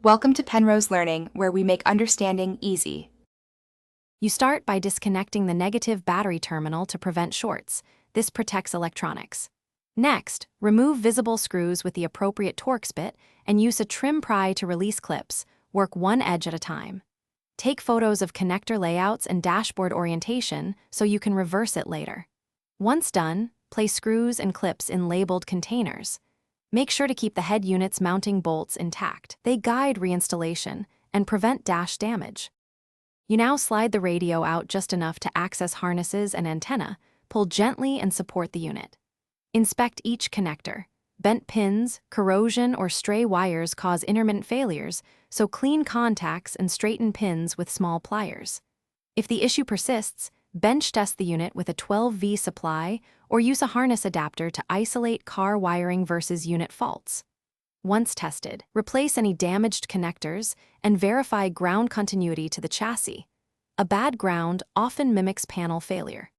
Welcome to Penrose Learning, where we make understanding easy. You start by disconnecting the negative battery terminal to prevent shorts. This protects electronics. Next, remove visible screws with the appropriate Torx bit and use a trim pry to release clips. Work one edge at a time. Take photos of connector layouts and dashboard orientation so you can reverse it later. Once done, place screws and clips in labeled containers. Make sure to keep the head unit's mounting bolts intact. They guide reinstallation and prevent dash damage. You now slide the radio out just enough to access harnesses and antenna, pull gently and support the unit. Inspect each connector. Bent pins, corrosion, or stray wires cause intermittent failures, so clean contacts and straighten pins with small pliers. If the issue persists, bench test the unit with a 12V supply or use a harness adapter to isolate car wiring versus unit faults. Once tested, replace any damaged connectors and verify ground continuity to the chassis. A bad ground often mimics panel failure.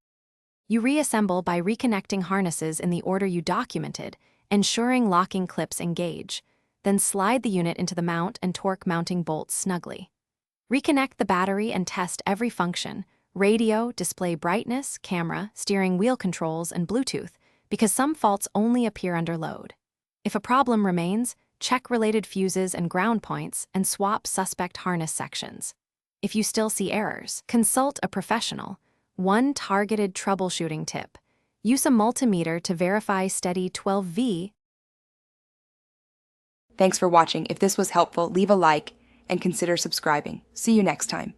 You reassemble by reconnecting harnesses in the order you documented, ensuring locking clips engage. Then slide the unit into the mount and torque mounting bolts snugly. Reconnect the battery and test every function: radio, display brightness, camera, steering wheel controls, and Bluetooth, because some faults only appear under load. If a problem remains, check related fuses and ground points and swap suspect harness sections. If you still see errors, consult a professional. One targeted troubleshooting tip: use a multimeter to verify steady 12V. Thanks for watching. If this was helpful, leave a like and consider subscribing. See you next time.